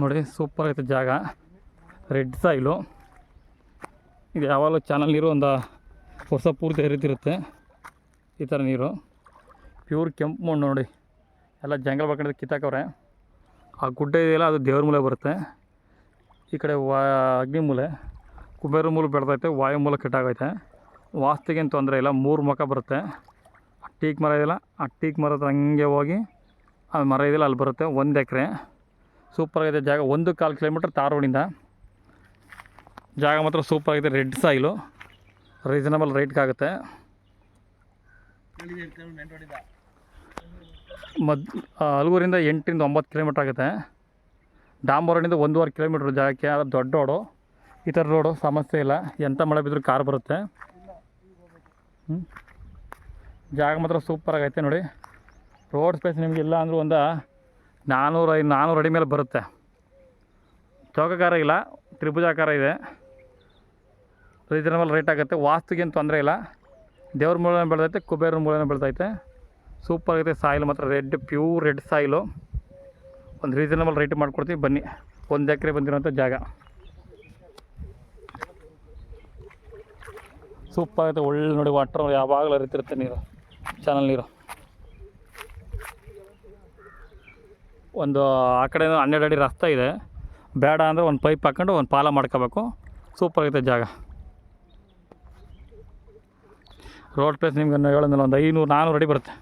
ನೋಡಿ ಸೂಪರ್ ಐತೆ ಜಾಗ. ರೆಡ್ ಸಾಯಿಲು ಇದು. ಯಾವಾಗಲೂ ಚಾನಲ್ ನೀರು ಒಂದು ವರ್ಷ ಪೂರ್ತಿ ಹರಿತಿರುತ್ತೆ ಈ ಥರ ನೀರು. ಪ್ಯೂರ್ ಕೆಂಪು ಮಣ್ಣು ನೋಡಿ. ಎಲ್ಲ ಜಂಗಲ್ ಬಾಕಂಡಿದ್ದು ಕಿತ್ತಾಕವ್ರೆ. ಆ ಗುಡ್ಡ ಇದೆಯಲ್ಲ ಅದು ದೇವ್ರ ಮೂಲೆ ಬರುತ್ತೆ. ಈ ಕಡೆ ಅಗ್ನಿ ಮೂಲೆ, ಕುಬೇರ ಮೂಲ ಬೆಳೆದೈತೆ, ವಾಯು ಮೂಲ ಕೆಟ್ಟಾಗೈತೆ. ವಾಸ್ತಿಗೇನು ತೊಂದರೆ ಇಲ್ಲ. 3 ಮುಖ ಬರುತ್ತೆ. ಆ ಟೀಕ್ ಮರ ಇದೆಯಲ್ಲ, ಆ ಟೀಕ್ ಮರದ ಹಂಗೆ ಹೋಗಿ ಆ ಮರ ಇದೆಯಲ್ಲ ಅಲ್ಲಿ ಬರುತ್ತೆ. 1 ಎಕರೆ ಸೂಪರಾಗಿದೆ ಜಾಗ. 1.25 ಕಿಲೋಮೀಟ್ರ್ ತಾರ್ ರೋಡಿಂದ. ಜಾಗ ಮಾತ್ರ ಸೂಪರಾಗಿದೆ. ರೆಡ್ ಸಾಯಿಲು, ರೀಸನಬಲ್ ರೇಟ್ಗಾಗುತ್ತೆ. ಅಲಗೂರಿಂದ 8ರಿಂದ 9 ಕಿಲೋಮೀಟ್ರ್ ಆಗುತ್ತೆ. ಡಾಂಬರ್ ರೋಡಿಂದ 1.5 ಕಿಲೋಮೀಟ್ರ್ ಜಾಗಕ್ಕೆ. ಅದು ದೊಡ್ಡ ರೋಡು. ಈ ಥರ ರೋಡು ಸಮಸ್ಯೆ ಇಲ್ಲ. ಎಂಥ ಮಳೆ ಬಿದ್ದರೂ ಕಾರ್ ಬರುತ್ತೆ. ಜಾಗ ಮಾತ್ರ ಸೂಪರಾಗೈತೆ ನೋಡಿ. ರೋಡ್ ಸ್ಪೇಸ್ ನಿಮಗೆ ಇಲ್ಲ ಅಂದರೂ ಒಂದು 400 ಅಡಿ ಮೇಲೆ ಬರುತ್ತೆ. ಚೌಕಾಕಾರ ಇಲ್ಲ, ತ್ರಿಭುಜಾಕಾರ ಇದೆ. ರೀಸನಬಲ್ ರೇಟ್ ಆಗುತ್ತೆ. ವಾಸ್ತುಗೇನು ತೊಂದರೆ ಇಲ್ಲ. ದೇವ್ರ ಮೂಲನೇ ಬೆಳೆದೈತೆ, ಕುಬೇರ ಮೂಲನೇ ಬೆಳೆದೈತೆ. ಸೂಪರ್ ಆಗಿದೆ. ಸಾಯಿಲ್ ಮಾತ್ರ ರೆಡ್, ಪ್ಯೂರ್ ರೆಡ್ ಸಾಯಿಲು. ಒಂದು ರೀಸನಬಲ್ ರೇಟ್ ಮಾಡಿಕೊಡ್ತೀವಿ ಬನ್ನಿ. 1 ಎಕರೆ ಬಂದಿರೋಂಥ ಜಾಗ ಸೂಪರ್ ಆಗುತ್ತೆ. ಒಳ್ಳೆ ನೋಡಿ ವಾಟ್ರ್ ಯಾವಾಗಲೂ ಹರಿತಿರುತ್ತೆ ನೀರು, ಚಾನಲ್ ನೀರು. ಒಂದು ಆ ಕಡೆ 12 ಅಡಿ ರಸ್ತೆ ಇದೆ. ಬೇಡ ಅಂದರೆ ಒಂದು ಪೈಪ್ ಹಾಕ್ಕೊಂಡು ಒಂದು ಪಾಲ ಮಾಡ್ಕೋಬೇಕು. ಸೂಪರ್ ಆಗುತ್ತೆ ಜಾಗ. ರೋಡ್ ಪ್ಲೇಸ್ ನಿಮ್ಗೆ ಹೇಳೋದಿಲ್ಲ, ಒಂದು 500-400 ಅಡಿ ಬರುತ್ತೆ.